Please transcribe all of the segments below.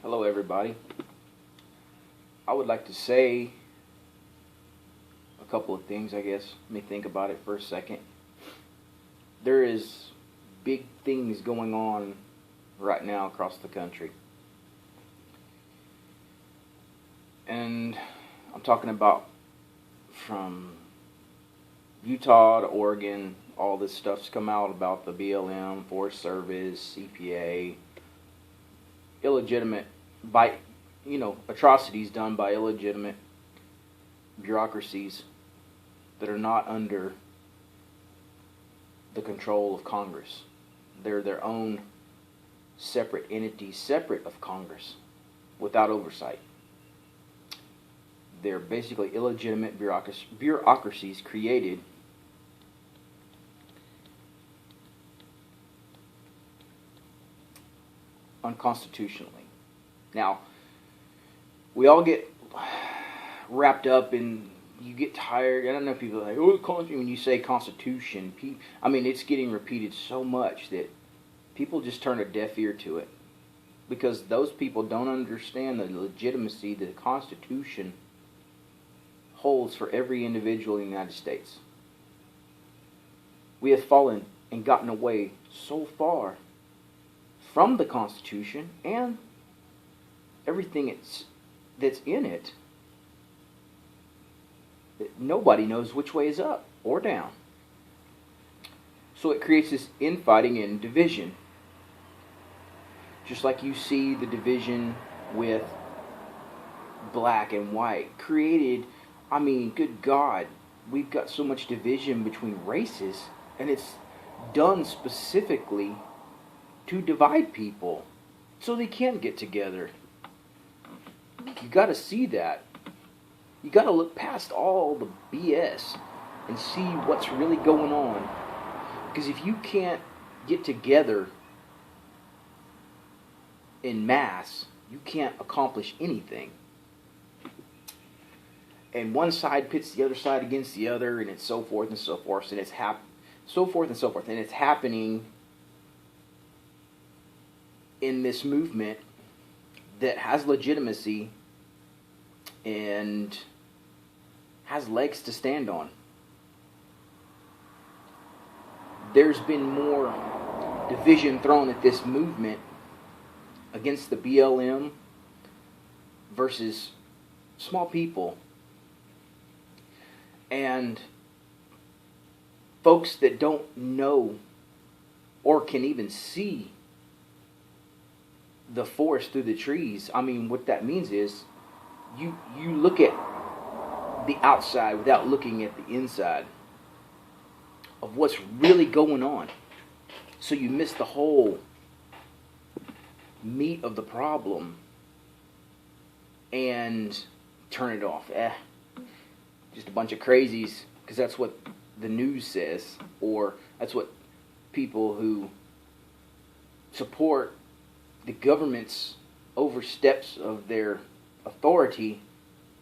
Hello, everybody. I would like to say a couple of things, I guess. Let me think about it for a second. There is big things going on right now across the country. And I'm talking about from Utah to Oregon, all this stuff's come out about the BLM, Forest Service, CPA, illegitimate atrocities done by illegitimate bureaucracies that are not under the control of Congress. They're their own separate entities, separate of Congress, without oversight. They're basically illegitimate bureaucracies created unconstitutionally. Now, we all get wrapped up in, you get tired. I don't know if people are like, when you say Constitution, it's getting repeated so much that people just turn a deaf ear to it. Because those people don't understand the legitimacy that the Constitution holds for every individual in the United States. We have fallen and gotten away so far from the Constitution and everything that's in it that nobody knows which way is up or down. So it creates this infighting and division. Just like you see the division with black and white created, good God, we've got so much division between races, and it's done specifically to divide people so they can't get together. You got to see that. You got to look past all the BS and see what's really going on. Because if you can't get together in mass, you can't accomplish anything. And one side pits the other side against the other, and it's so forth and so forth, and it's and it's happening in this movement that has legitimacy and has legs to stand on. There's been more division thrown at this movement against the BLM versus small people and folks that don't know or can even see the forest through the trees. What that means is you look at the outside without looking at the inside of what's really going on. So you miss the whole meat of the problem and turn it off. Just a bunch of crazies, because that's what the news says, or that's what people who support the government's oversteps of their authority,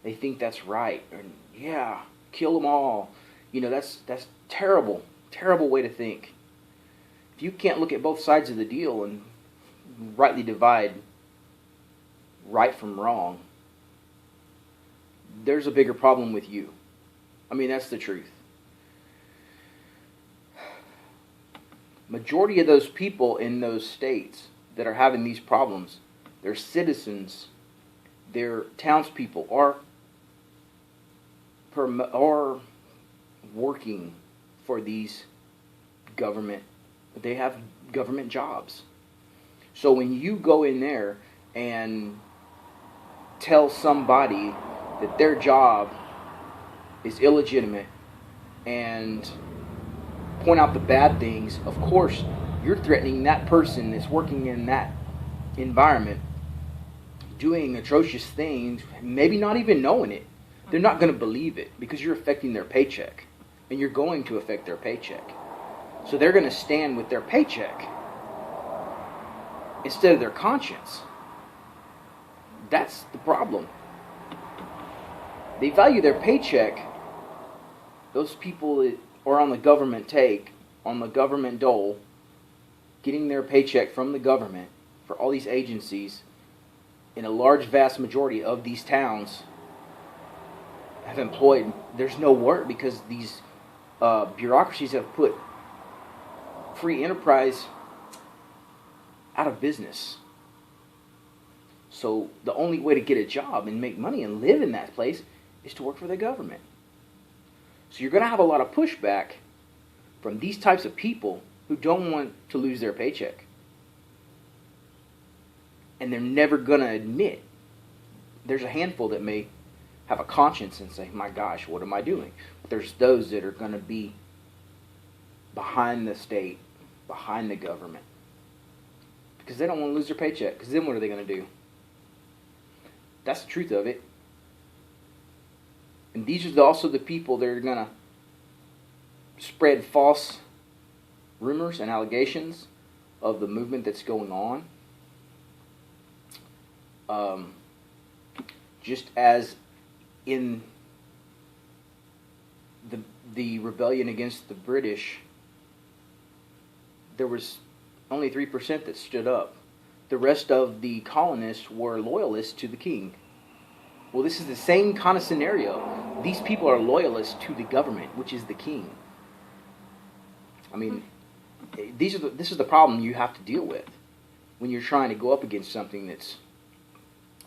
they think that's right. And yeah, kill them all. That's terrible way to think. If you can't look at both sides of the deal and rightly divide right from wrong, there's a bigger problem with you. That's the truth. Majority of those people in those states that are having these problems, their citizens, their townspeople are working for these government. They have government jobs. So when you go in there and tell somebody that their job is illegitimate and point out the bad things, of course you're threatening that person that's working in that environment, doing atrocious things, maybe not even knowing it. They're not going to believe it because you're affecting their paycheck, and you're going to affect their paycheck. So they're going to stand with their paycheck instead of their conscience. That's the problem. They value their paycheck. Those people that are on the government take, on the government dole, getting their paycheck from the government for all these agencies in a large, vast majority of these towns have employed, there's no work because these bureaucracies have put free enterprise out of business. So the only way to get a job and make money and live in that place is to work for the government. So you're going to have a lot of pushback from these types of people who don't want to lose their paycheck. And they're never going to admit. There's a handful that may have a conscience and say, my gosh, what am I doing? But there's those that are going to be behind the state, behind the government. Because they don't want to lose their paycheck. Because then what are they going to do? That's the truth of it. And these are also the people that are going to spread false rumors and allegations of the movement that's going on. Just as in the rebellion against the British, there was only 3% that stood up. The rest of the colonists were loyalists to the king. Well, this is the same kind of scenario. These people are loyalists to the government, which is the king. I mean, this is the problem you have to deal with when you're trying to go up against something that's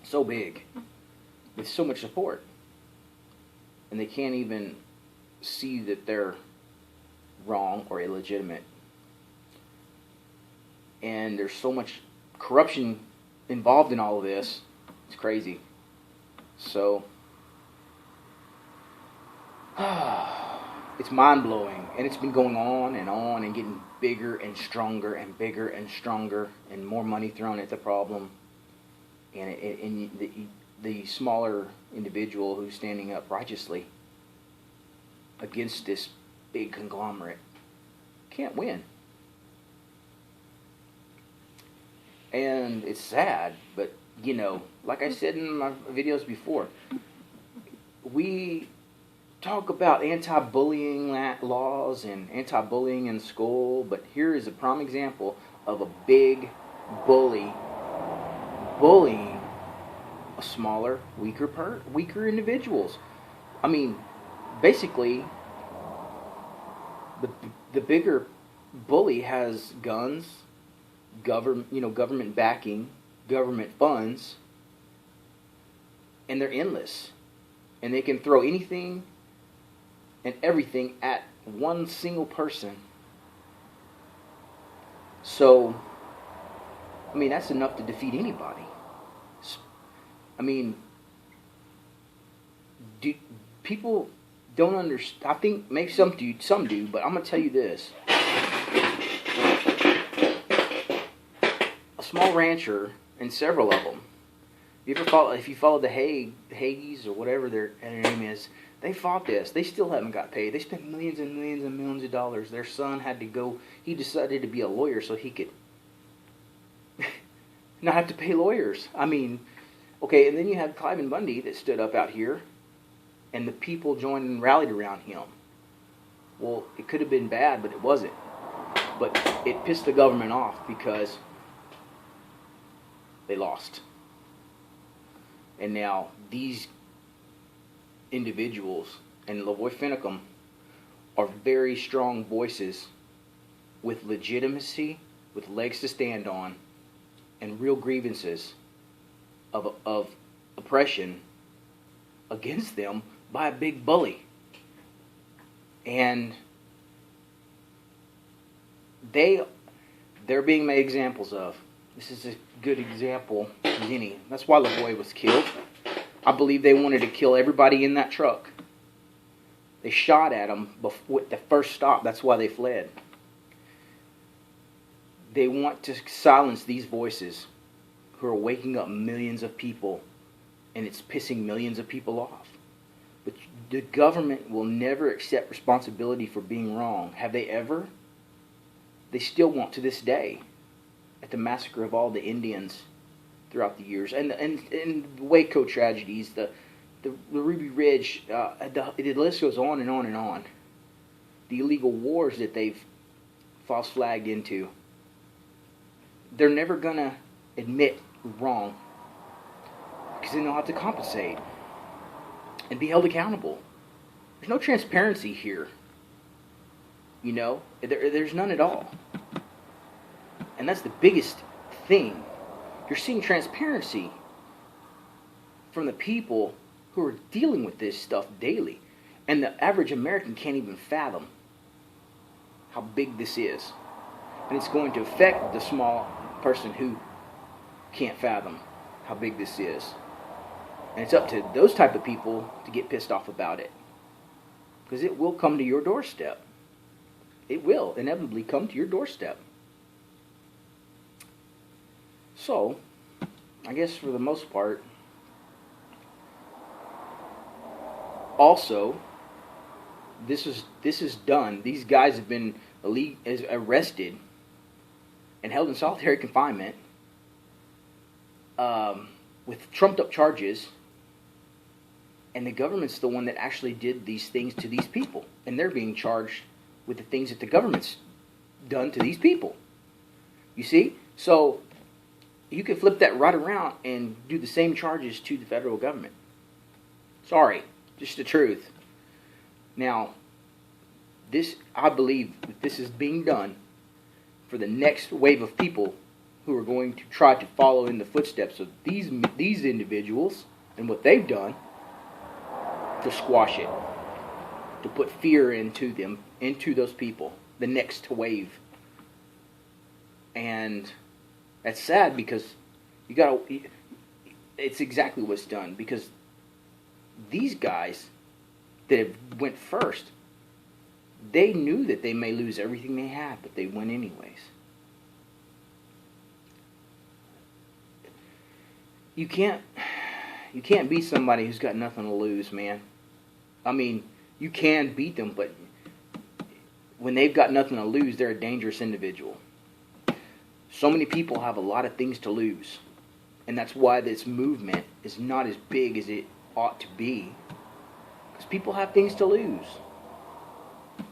so big, with so much support. And they can't even see that they're wrong or illegitimate. And there's so much corruption involved in all of this. It's crazy. So, it's mind-blowing. And it's been going on and getting bigger and stronger and bigger and stronger, and more money thrown at the problem. And the smaller individual who's standing up righteously against this big conglomerate can't win. And it's sad, but, you know, like I said in my videos before, we talk about anti-bullying laws and anti-bullying in school, but here is a prime example of a big bully bullying a smaller, weaker individuals. I mean, basically, the bigger bully has guns, government backing, government funds, and they're endless. And they can throw anything and everything at one single person. So, I mean, that's enough to defeat anybody. I mean, people don't understand. I think maybe some do, but I'm going to tell you this. A small rancher, and several of them, if you follow the Haggies or whatever their name is, they fought this. They still haven't got paid. They spent millions and millions and millions of dollars. Their son had to go. He decided to be a lawyer so he could not have to pay lawyers. I mean, okay, and then you had Clive and Bundy that stood up out here, and the people joined and rallied around him. Well, it could have been bad, but it wasn't. But it pissed the government off because they lost. And now these individuals and Lavoy Finicum are very strong voices with legitimacy, with legs to stand on, and real grievances of oppression against them by a big bully. And they're being made examples of. This is a good example as any. That's why Lavoy was killed. I believe they wanted to kill everybody in that truck. They shot at him before the first stop. That's why they fled. They want to silence these voices who are waking up millions of people, and it's pissing millions of people off. But the government will never accept responsibility for being wrong. Have they ever? They still want to this day. At the massacre of all the Indians throughout the years, and the Waco tragedies, the Ruby Ridge, the list goes on and on and on. The illegal wars that they've false flagged into. They're never gonna admit wrong. because then they'll have to compensate and be held accountable. There's no transparency here. You know, there's none at all. And that's the biggest thing. You're seeing transparency from the people who are dealing with this stuff daily. And the average American can't even fathom how big this is. And it's going to affect the small person who can't fathom how big this is. And it's up to those type of people to get pissed off about it. Because it will come to your doorstep. It will inevitably come to your doorstep. So, I guess for the most part, also, this is done. These guys have been arrested and held in solitary confinement with trumped up charges, and the government's the one that actually did these things to these people, and they're being charged with the things that the government's done to these people. You see? So you can flip that right around and do the same charges to the federal government. Sorry, just the truth. Now, I believe that this is being done for the next wave of people who are going to try to follow in the footsteps of these individuals and what they've done to squash it, to put fear into them, into those people, the next wave. And that's sad because it's exactly what's done, because these guys that have went first, they knew that they may lose everything they had, but they went anyways. You can't beat somebody who's got nothing to lose, man. I mean, you can beat them, but when they've got nothing to lose, they're a dangerous individual. So many people have a lot of things to lose, and that's why this movement is not as big as it ought to be, because people have things to lose.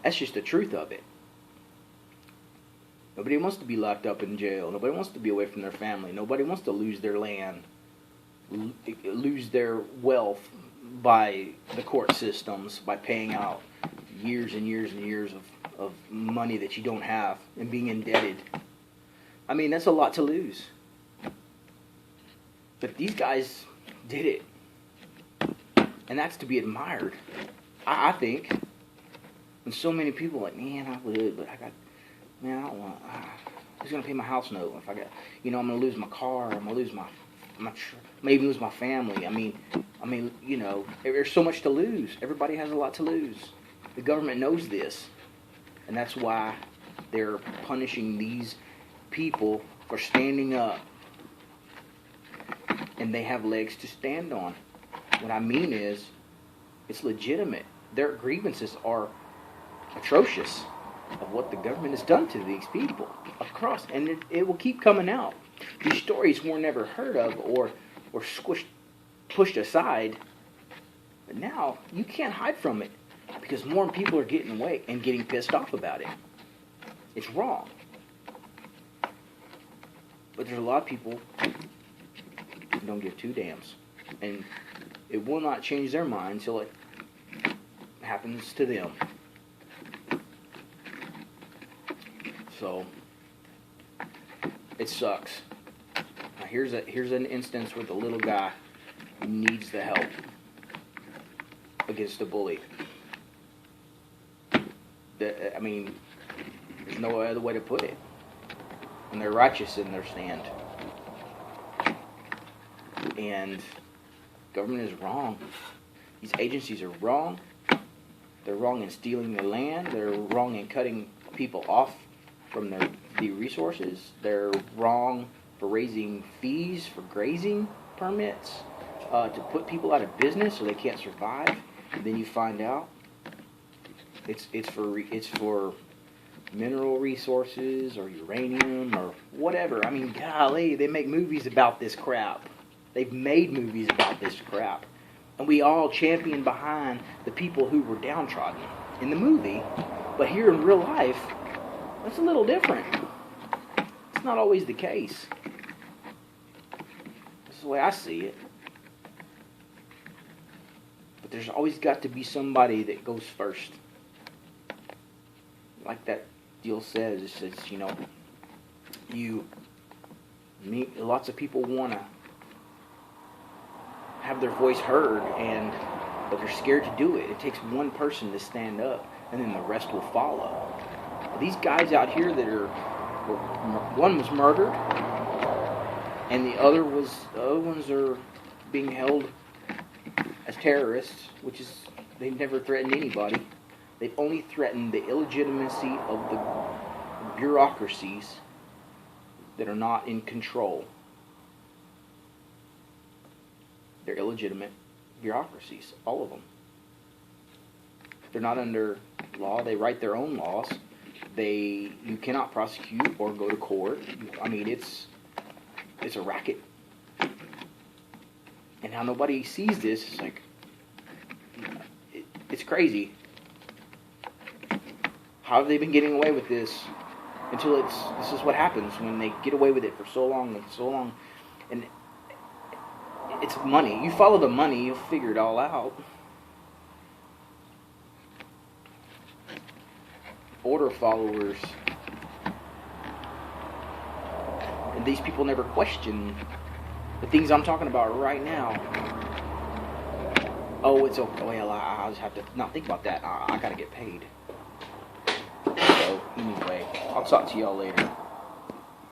That's just the truth of it. Nobody wants to be locked up in jail. Nobody wants to be away from their family. Nobody wants to lose their land, lose their wealth by the court systems, by paying out years and years and years of money that you don't have and being indebted. I mean, that's a lot to lose. But these guys did it. And that's to be admired, I think. And so many people are like, man, I would, but I don't want, who's going to pay my house note? If I'm going to lose my car, I'm going to lose my maybe lose my family. I mean, there's so much to lose. Everybody has a lot to lose. The government knows this. And that's why they're punishing these people for standing up. And they have legs to stand on. What I mean is, it's legitimate. Their grievances are atrocious of what the government has done to these people across. And it will keep coming out. These stories were never heard of or pushed aside. But now, you can't hide from it, because more people are getting away and getting pissed off about it. It's wrong. But there's a lot of people who don't give two damns. And it will not change their mind until it happens to them. So, it sucks. Now here's an instance where the little guy needs the help against the bully. I mean, there's no other way to put it. And they're righteous in their stand. And government is wrong. These agencies are wrong. They're wrong in stealing their land. They're wrong in cutting people off from the resources. They're wrong for raising fees for grazing permits, to put people out of business so they can't survive. And then you find out it's for mineral resources or uranium or whatever. I mean, golly, they make movies about this crap. They've made movies about this crap. And we all champion behind the people who were downtrodden in the movie. But here in real life, that's a little different. It's not always the case. That's the way I see it. But there's always got to be somebody that goes first. Like that deal says, it says, lots of people want to have their voice heard, but they're scared to do it. It takes one person to stand up, and then the rest will follow. These guys out here one was murdered, and the other ones are being held as terrorists, which is, they've never threatened anybody. They've only threatened the illegitimacy of the bureaucracies that are not in control. They're illegitimate bureaucracies, all of them. They're not under law. They write their own laws. You cannot prosecute or go to court. I mean, it's a racket. And how nobody sees this is like, it's crazy. How have they been getting away with this until this is what happens when they get away with it for so long and so long. And it's money. You follow the money, you'll figure it all out. Order followers. And these people never question the things I'm talking about right now. Oh, it's okay. Well, I just have to not think about that. I gotta get paid. So, anyway, I'll talk to y'all later.